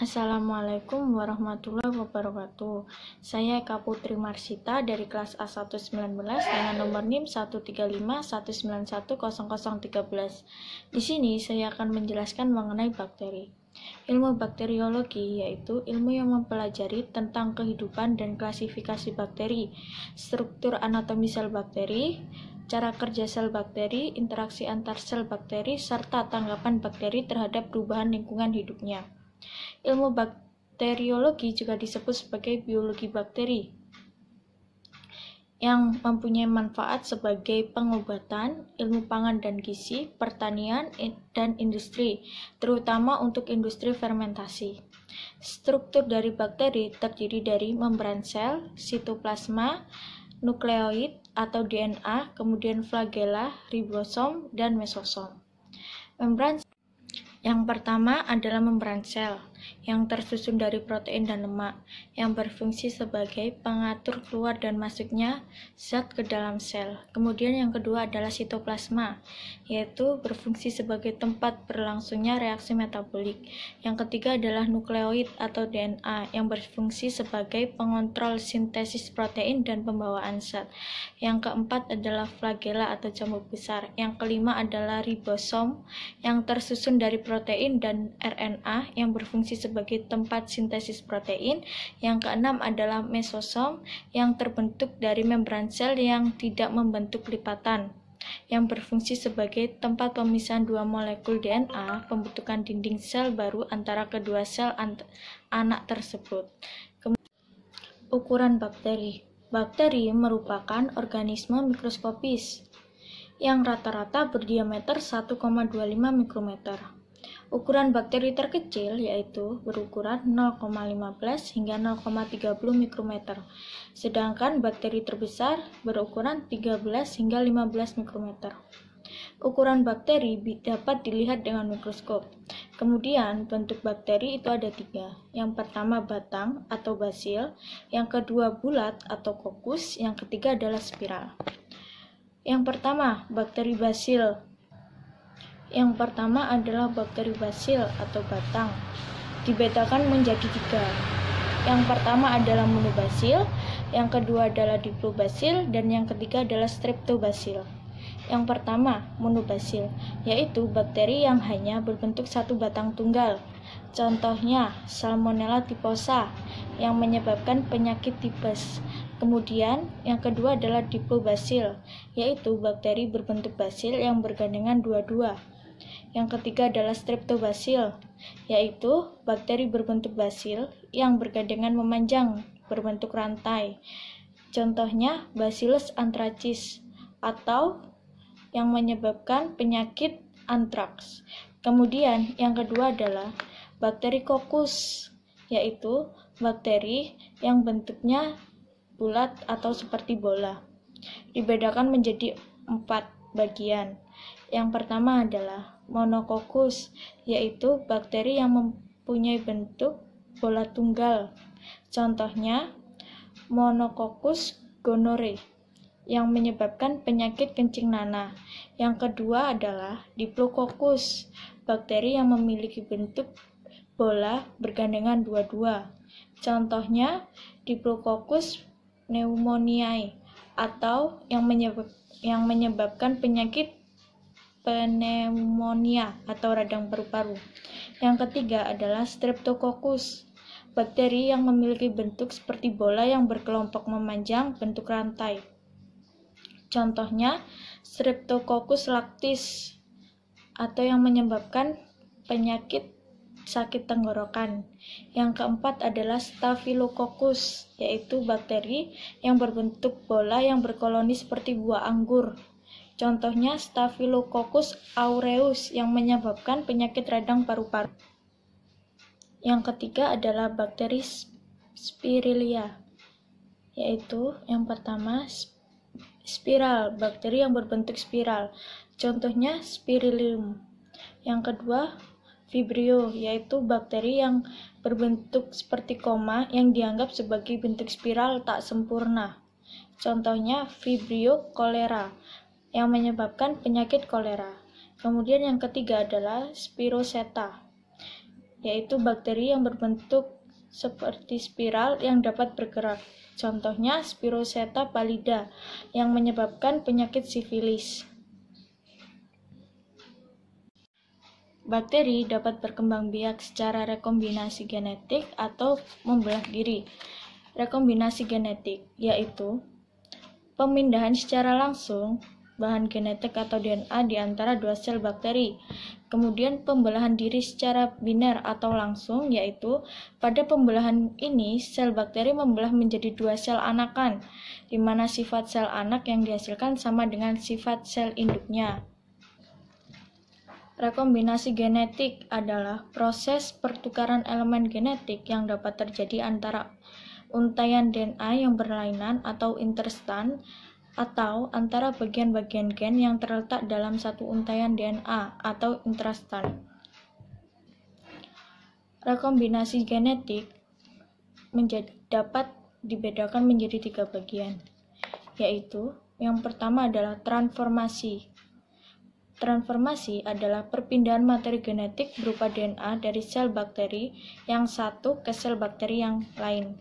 Assalamualaikum warahmatullahi wabarakatuh. Saya Eka Putri Marsita dari kelas A119 dengan nomor NIM 13519100013. Di sini saya akan menjelaskan mengenai bakteri. Ilmu bakteriologi yaitu ilmu yang mempelajari tentang kehidupan dan klasifikasi bakteri, struktur anatomi sel bakteri, cara kerja sel bakteri, interaksi antar sel bakteri, serta tanggapan bakteri terhadap perubahan lingkungan hidupnya. Ilmu bakteriologi juga disebut sebagai biologi bakteri, yang mempunyai manfaat sebagai pengobatan, ilmu pangan dan gizi, pertanian, dan industri, terutama untuk industri fermentasi. Struktur dari bakteri terdiri dari membran sel, sitoplasma, nukleoid atau DNA, kemudian flagella, ribosom, dan mesosom. Membran yang pertama adalah membran sel, yang tersusun dari protein dan lemak, yang berfungsi sebagai pengatur keluar dan masuknya zat ke dalam sel. Kemudian yang kedua adalah sitoplasma, yaitu berfungsi sebagai tempat berlangsungnya reaksi metabolik. Yang ketiga adalah nukleoid atau DNA, yang berfungsi sebagai pengontrol sintesis protein dan pembawaan zat. Yang keempat adalah flagella atau jamur besar. Yang kelima adalah ribosom, yang tersusun dari protein dan RNA, yang berfungsi sebagai tempat sintesis protein. Yang keenam adalah mesosom, yang terbentuk dari membran sel yang tidak membentuk lipatan, yang berfungsi sebagai tempat pemisahan dua molekul DNA, pembentukan dinding sel baru antara kedua sel anak tersebut. Ukuran bakteri. Bakteri merupakan organisme mikroskopis yang rata-rata berdiameter 1,25 mikrometer. Ukuran bakteri terkecil yaitu berukuran 0,15 hingga 0,30 mikrometer, sedangkan bakteri terbesar berukuran 13 hingga 15 mikrometer. Ukuran bakteri dapat dilihat dengan mikroskop. Kemudian bentuk bakteri itu ada 3. Yang pertama batang atau basil, yang kedua bulat atau kokus, yang ketiga adalah spiral. Yang pertama, bakteri basil. Yang pertama adalah bakteri basil atau batang. Dibedakan menjadi 3. Yang pertama adalah monobasil, yang kedua adalah diplobasil, dan yang ketiga adalah streptobasil. Yang pertama, monobasil, yaitu bakteri yang hanya berbentuk satu batang tunggal. Contohnya, Salmonella typhosa yang menyebabkan penyakit tipes. Kemudian, yang kedua adalah diplobasil, yaitu bakteri berbentuk basil yang bergandengan dua-dua. Yang ketiga adalah streptobasil, yaitu bakteri berbentuk basil yang bergandengan memanjang, berbentuk rantai. Contohnya, Bacillus anthracis, atau yang menyebabkan penyakit antraks. Kemudian, yang kedua adalah bakteri kokus, yaitu bakteri yang bentuknya bulat atau seperti bola. Dibedakan menjadi 4 bagian. Yang pertama adalah monokokus, yaitu bakteri yang mempunyai bentuk bola tunggal. Contohnya Monococcus gonorrhoeae yang menyebabkan penyakit kencing nanah. Yang kedua adalah Diplococcus, bakteri yang memiliki bentuk bola bergandengan dua-dua. Contohnya Diplococcus pneumoniae, atau yang menyebabkan penyakit pneumonia atau radang paru-paru. Yang ketiga adalah Streptococcus, bakteri yang memiliki bentuk seperti bola yang berkelompok memanjang, bentuk rantai. Contohnya Streptococcus lactis, atau yang menyebabkan penyakit sakit tenggorokan. Yang keempat adalah Staphylococcus, yaitu bakteri yang berbentuk bola yang berkoloni seperti buah anggur. Contohnya Staphylococcus aureus yang menyebabkan penyakit radang paru-paru. Yang ketiga adalah bakteri Spirillea, yaitu yang pertama spiral, bakteri yang berbentuk spiral. Contohnya Spirillum. Yang kedua Vibrio, yaitu bakteri yang berbentuk seperti koma yang dianggap sebagai bentuk spiral tak sempurna. Contohnya Vibrio cholera yang menyebabkan penyakit kolera. Kemudian yang ketiga adalah Spiroseta, yaitu bakteri yang berbentuk seperti spiral yang dapat bergerak. Contohnya Spiroseta pallida yang menyebabkan penyakit sifilis. Bakteri dapat berkembang biak secara rekombinasi genetik atau membelah diri. Rekombinasi genetik yaitu pemindahan secara langsung bahan genetik atau DNA di antara dua sel bakteri. Kemudian pembelahan diri secara biner atau langsung, yaitu pada pembelahan ini sel bakteri membelah menjadi dua sel anakan, di mana sifat sel anak yang dihasilkan sama dengan sifat sel induknya. Rekombinasi genetik adalah proses pertukaran elemen genetik yang dapat terjadi antara untaian DNA yang berlainan atau interstan, atau antara bagian-bagian gen yang terletak dalam satu untaian DNA atau intrastan. Rekombinasi genetik dapat dibedakan menjadi 3 bagian, yaitu yang pertama adalah transformasi. Transformasi adalah perpindahan materi genetik berupa DNA dari sel bakteri yang satu ke sel bakteri yang lain.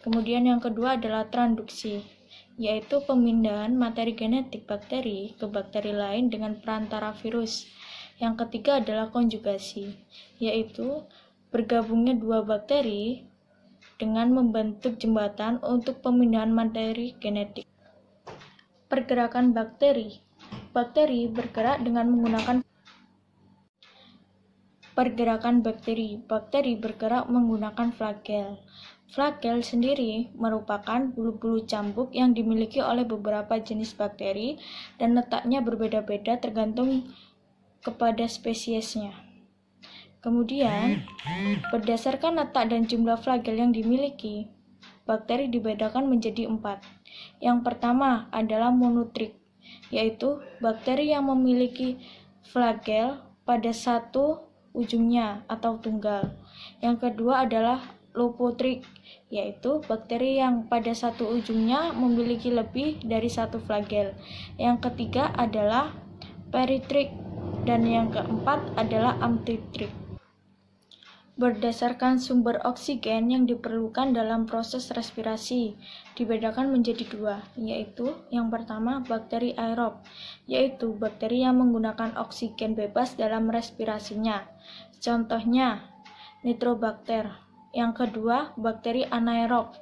Kemudian yang kedua adalah transduksi, yaitu pemindahan materi genetik bakteri ke bakteri lain dengan perantara virus. Yang ketiga adalah konjugasi, yaitu bergabungnya dua bakteri dengan membentuk jembatan untuk pemindahan materi genetik. Pergerakan bakteri. Bakteri bergerak dengan menggunakan pergerakan bakteri. Bakteri bergerak menggunakan flagel. Flagel sendiri merupakan bulu-bulu cambuk yang dimiliki oleh beberapa jenis bakteri dan letaknya berbeda-beda tergantung kepada spesiesnya. Kemudian, berdasarkan letak dan jumlah flagel yang dimiliki, bakteri dibedakan menjadi 4. Yang pertama adalah monotrik, yaitu bakteri yang memiliki flagel pada satu ujungnya atau tunggal. Yang kedua adalah lopotrik, yaitu bakteri yang pada satu ujungnya memiliki lebih dari satu flagel. Yang ketiga adalah peritrik, dan yang keempat adalah amfitrik. Berdasarkan sumber oksigen yang diperlukan dalam proses respirasi, dibedakan menjadi 2, yaitu yang pertama bakteri aerob, yaitu bakteri yang menggunakan oksigen bebas dalam respirasinya. Contohnya Nitrobacter. Yang kedua, bakteri anaerob,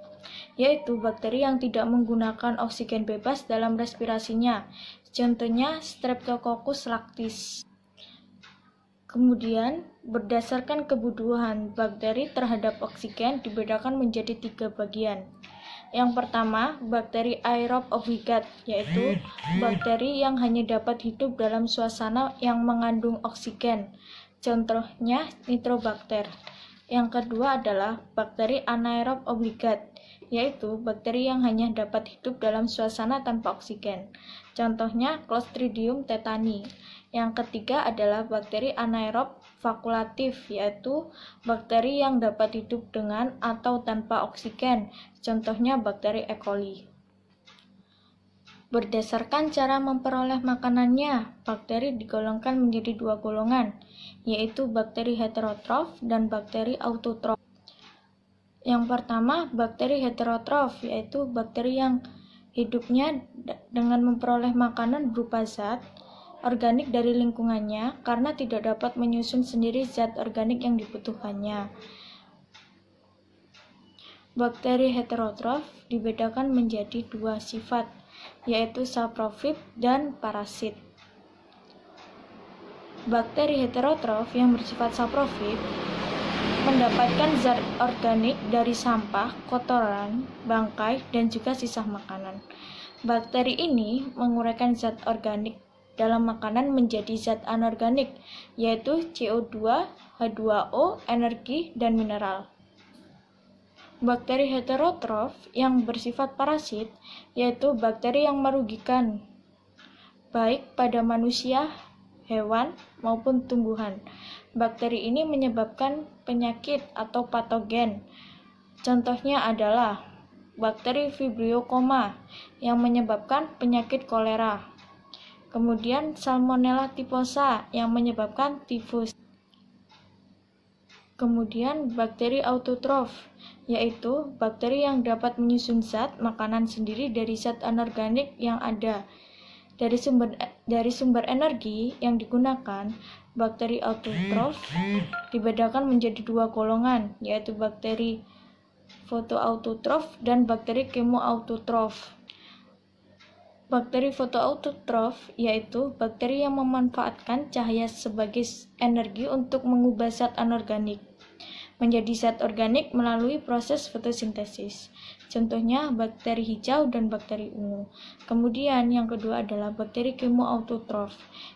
yaitu bakteri yang tidak menggunakan oksigen bebas dalam respirasinya. Contohnya Streptococcus lactis. Kemudian, berdasarkan kebutuhan bakteri terhadap oksigen dibedakan menjadi 3 bagian. Yang pertama, bakteri aerob obligat, yaitu bakteri yang hanya dapat hidup dalam suasana yang mengandung oksigen. Contohnya Nitrobacter. Yang kedua adalah bakteri anaerob obligat, yaitu bakteri yang hanya dapat hidup dalam suasana tanpa oksigen. Contohnya Clostridium tetani. Yang ketiga adalah bakteri anaerob fakultatif, yaitu bakteri yang dapat hidup dengan atau tanpa oksigen. Contohnya bakteri E. coli. Berdasarkan cara memperoleh makanannya, bakteri digolongkan menjadi 2 golongan, yaitu bakteri heterotrof dan bakteri autotrof. Yang pertama, bakteri heterotrof, yaitu bakteri yang hidupnya dengan memperoleh makanan berupa zat organik dari lingkungannya karena tidak dapat menyusun sendiri zat organik yang dibutuhkannya. Bakteri heterotrof dibedakan menjadi 2 sifat, yaitu saprofit dan parasit. Bakteri heterotrof yang bersifat saprofit mendapatkan zat organik dari sampah, kotoran, bangkai, dan juga sisa makanan. Bakteri ini menguraikan zat organik dalam makanan menjadi zat anorganik, yaitu CO2, H2O, energi, dan mineral. Bakteri heterotrof yang bersifat parasit, yaitu bakteri yang merugikan, baik pada manusia, hewan, maupun tumbuhan. Bakteri ini menyebabkan penyakit atau patogen. Contohnya adalah bakteri Vibrio coma yang menyebabkan penyakit kolera. Kemudian Salmonella typhosa yang menyebabkan tifus. Kemudian bakteri autotrof, yaitu bakteri yang dapat menyusun zat makanan sendiri dari zat anorganik yang ada. Dari sumber energi yang digunakan, bakteri autotrof dibedakan menjadi dua golongan, yaitu bakteri fotoautotrof dan bakteri kemoautotrof. Bakteri fotoautotrof yaitu bakteri yang memanfaatkan cahaya sebagai energi untuk mengubah zat anorganik menjadi zat organik melalui proses fotosintesis. Contohnya bakteri hijau dan bakteri ungu. Kemudian yang kedua adalah bakteri kemoautotrof,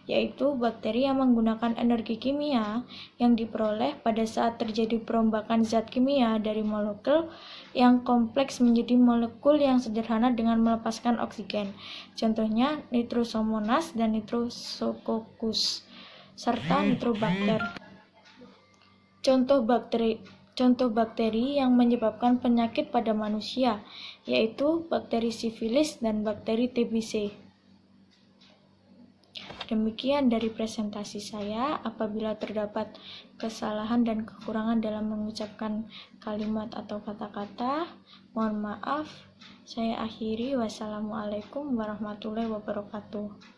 yaitu bakteri yang menggunakan energi kimia yang diperoleh pada saat terjadi perombakan zat kimia dari molekul yang kompleks menjadi molekul yang sederhana dengan melepaskan oksigen. Contohnya Nitrosomonas dan Nitrosococcus serta Nitrobacter. Contoh bakteri yang menyebabkan penyakit pada manusia, yaitu bakteri sifilis dan bakteri TBC. Demikian dari presentasi saya. Apabila terdapat kesalahan dan kekurangan dalam mengucapkan kalimat atau kata-kata, mohon maaf. Saya akhiri. Wassalamualaikum warahmatullahi wabarakatuh.